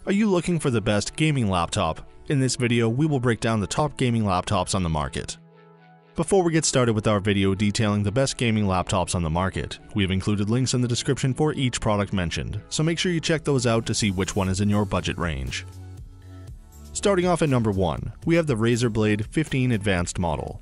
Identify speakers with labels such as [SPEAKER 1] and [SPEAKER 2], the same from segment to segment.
[SPEAKER 1] Are you looking for the best gaming laptop? In this video, we will break down the top gaming laptops on the market. Before we get started with our video detailing the best gaming laptops on the market, we have included links in the description for each product mentioned, so make sure you check those out to see which one is in your budget range. Starting off at number 1, we have the Razer Blade 15 Advanced model.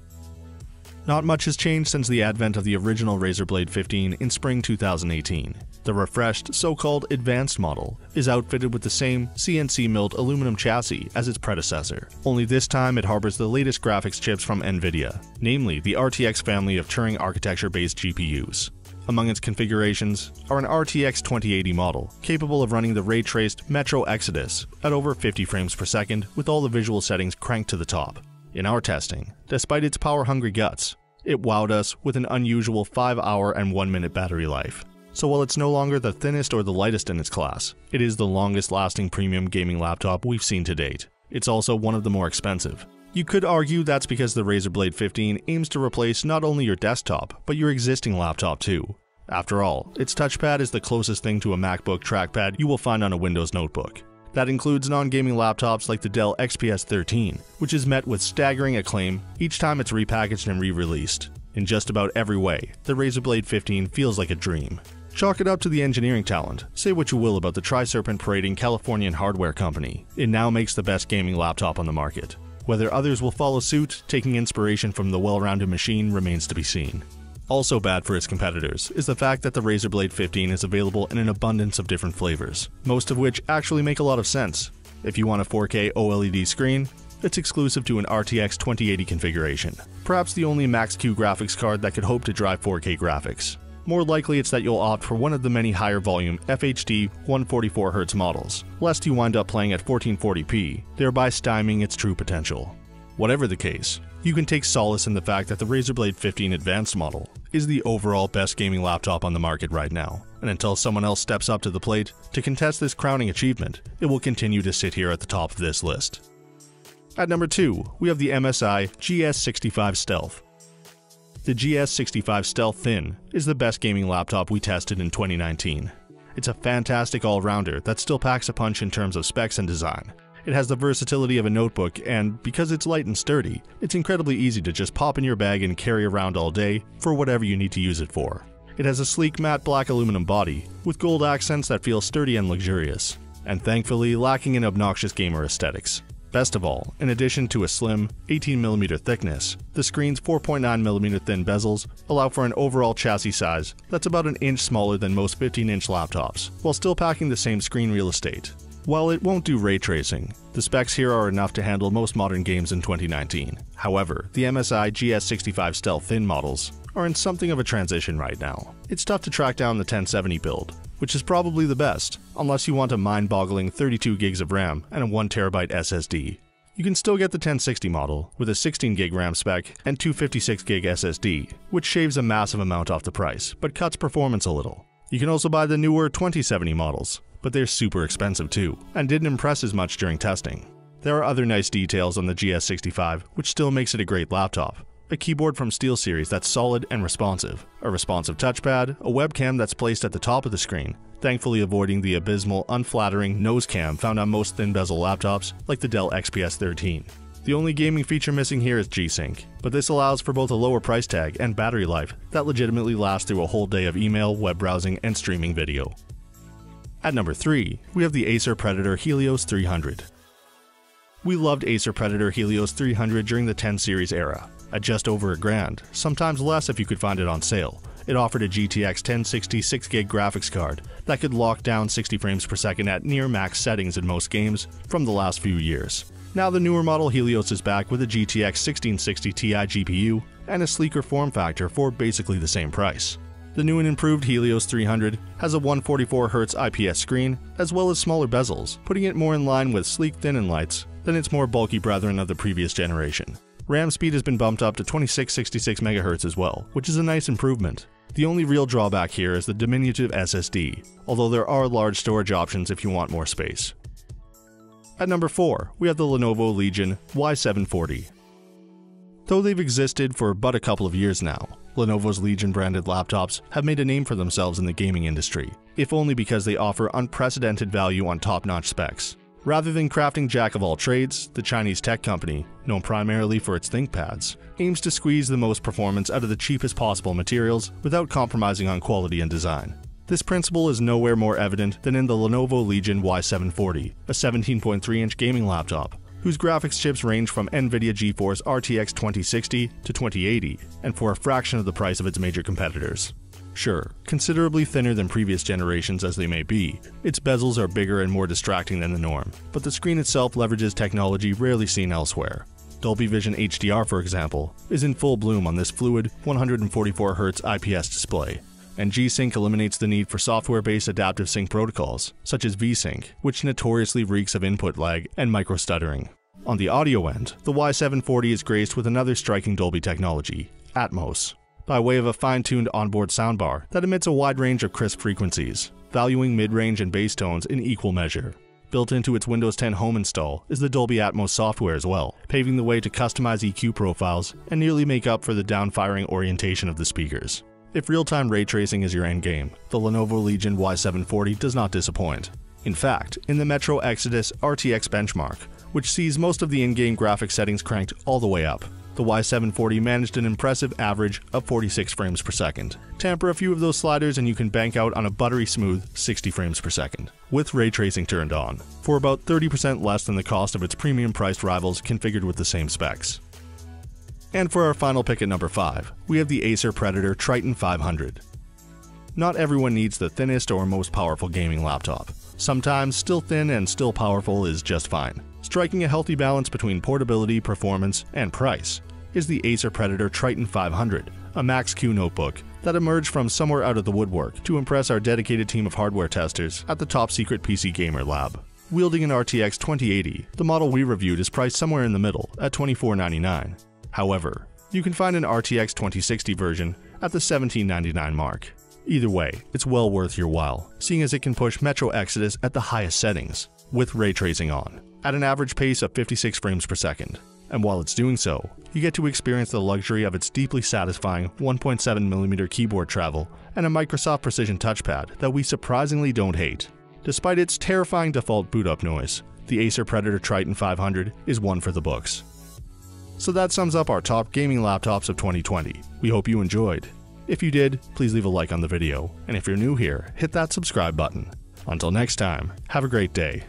[SPEAKER 1] Not much has changed since the advent of the original Razer Blade 15 in spring 2018. The refreshed, so-called advanced model is outfitted with the same CNC milled aluminum chassis as its predecessor, only this time it harbors the latest graphics chips from NVIDIA, namely the RTX family of Turing architecture-based GPUs. Among its configurations are an RTX 2080 model, capable of running the ray-traced Metro Exodus at over 50 frames per second with all the visual settings cranked to the top. In our testing, despite its power-hungry guts, it wowed us with an unusual 5-hour and 1-minute battery life. So while it's no longer the thinnest or the lightest in its class, it is the longest-lasting premium gaming laptop we've seen to date. It's also one of the more expensive. You could argue that's because the Razer Blade 15 aims to replace not only your desktop, but your existing laptop too. After all, its touchpad is the closest thing to a MacBook trackpad you will find on a Windows notebook. That includes non-gaming laptops like the Dell XPS 13, which is met with staggering acclaim each time it's repackaged and re-released. In just about every way, the Razer Blade 15 feels like a dream. Chalk it up to the engineering talent. Say what you will about the tri-serpent parading Californian hardware company, it now makes the best gaming laptop on the market. Whether others will follow suit, taking inspiration from the well-rounded machine remains to be seen. Also bad for its competitors is the fact that the Razer Blade 15 is available in an abundance of different flavors, most of which actually make a lot of sense. If you want a 4K OLED screen, it's exclusive to an RTX 2080 configuration, perhaps the only Max-Q graphics card that could hope to drive 4K graphics. More likely it's that you'll opt for one of the many higher volume FHD 144Hz models, lest you wind up playing at 1440p, thereby stymieing its true potential. Whatever the case, you can take solace in the fact that the Razer Blade 15 Advanced model is the overall best gaming laptop on the market right now, and until someone else steps up to the plate to contest this crowning achievement, it will continue to sit here at the top of this list. At number 2, we have the MSI GS65 Stealth. The GS65 Stealth Thin is the best gaming laptop we tested in 2019. It's a fantastic all-rounder that still packs a punch in terms of specs and design. It has the versatility of a notebook, and because it's light and sturdy, it's incredibly easy to just pop in your bag and carry around all day for whatever you need to use it for. It has a sleek matte black aluminum body with gold accents that feel sturdy and luxurious, and thankfully lacking in obnoxious gamer aesthetics. Best of all, in addition to a slim 18mm thickness, the screen's 4.9mm thin bezels allow for an overall chassis size that's about an inch smaller than most 15-inch laptops, while still packing the same screen real estate. While it won't do ray tracing, the specs here are enough to handle most modern games in 2019. However, the MSI GS65 Stealth Thin models are in something of a transition right now. It's tough to track down the 1070 build, which is probably the best, unless you want a mind-boggling 32 gigs of RAM and a 1TB SSD. You can still get the 1060 model, with a 16GB RAM spec and 256GB SSD, which shaves a massive amount off the price, but cuts performance a little. You can also buy the newer 2070 models, but they're super expensive too, and didn't impress as much during testing. There are other nice details on the GS65, which still makes it a great laptop. A keyboard from SteelSeries that's solid and responsive, a responsive touchpad, a webcam that's placed at the top of the screen, thankfully avoiding the abysmal, unflattering nose cam found on most thin bezel laptops like the Dell XPS 13. The only gaming feature missing here is G-Sync, but this allows for both a lower price tag and battery life that legitimately lasts through a whole day of email, web browsing, and streaming video. At number 3, we have the Acer Predator Helios 300. We loved Acer Predator Helios 300 during the 10 series era. At just over $1,000, sometimes less if you could find it on sale, it offered a GTX 1060 6GB graphics card that could lock down 60 frames per second at near max settings in most games from the last few years. Now the newer model Helios is back with a GTX 1660 Ti GPU and a sleeker form factor for basically the same price. The new and improved Helios 300 has a 144Hz IPS screen as well as smaller bezels, putting it more in line with sleek thin and lights than its more bulky brethren of the previous generation. RAM speed has been bumped up to 2666 MHz as well, which is a nice improvement. The only real drawback here is the diminutive SSD, although there are large storage options if you want more space. At number 4, we have the Lenovo Legion Y740. Though they've existed for but a couple of years now, Lenovo's Legion branded laptops have made a name for themselves in the gaming industry, if only because they offer unprecedented value on top-notch specs. Rather than crafting jack-of-all-trades, the Chinese tech company, known primarily for its ThinkPads, aims to squeeze the most performance out of the cheapest possible materials without compromising on quality and design. This principle is nowhere more evident than in the Lenovo Legion Y740, a 17.3-inch gaming laptop, whose graphics chips range from NVIDIA GeForce RTX 2060 to 2080, and for a fraction of the price of its major competitors. Sure, considerably thinner than previous generations as they may be, its bezels are bigger and more distracting than the norm, but the screen itself leverages technology rarely seen elsewhere. Dolby Vision HDR, for example, is in full bloom on this fluid 144Hz IPS display, and G-Sync eliminates the need for software-based adaptive sync protocols, such as V-Sync, which notoriously reeks of input lag and micro-stuttering. On the audio end, the Y740 is graced with another striking Dolby technology, Atmos, by way of a fine-tuned onboard soundbar that emits a wide range of crisp frequencies, valuing mid-range and bass tones in equal measure. Built into its Windows 10 home install is the Dolby Atmos software as well, paving the way to customize EQ profiles and nearly make up for the down-firing orientation of the speakers. If real-time ray tracing is your endgame, the Lenovo Legion Y740 does not disappoint. In fact, in the Metro Exodus RTX benchmark, which sees most of the in-game graphics settings cranked all the way up, the Y740 managed an impressive average of 46 frames per second. Tamper a few of those sliders and you can bank out on a buttery smooth 60 frames per second, with ray tracing turned on, for about 30% less than the cost of its premium-priced rivals configured with the same specs. And for our final pick at number 5, we have the Acer Predator Triton 500. Not everyone needs the thinnest or most powerful gaming laptop. Sometimes still thin and still powerful is just fine. Striking a healthy balance between portability, performance, and price is the Acer Predator Triton 500, a Max-Q notebook that emerged from somewhere out of the woodwork to impress our dedicated team of hardware testers at the top-secret PC Gamer Lab. Wielding an RTX 2080, the model we reviewed is priced somewhere in the middle at $2499. However, you can find an RTX 2060 version at the $1799 mark. Either way, it's well worth your while, seeing as it can push Metro Exodus at the highest settings, with ray tracing on, at an average pace of 56 frames per second. And while it's doing so, you get to experience the luxury of its deeply satisfying 1.7mm keyboard travel and a Microsoft Precision touchpad that we surprisingly don't hate. Despite its terrifying default boot-up noise, the Acer Predator Triton 500 is one for the books. So that sums up our top gaming laptops of 2020. We hope you enjoyed. If you did, please leave a like on the video, and if you're new here, hit that subscribe button. Until next time, have a great day.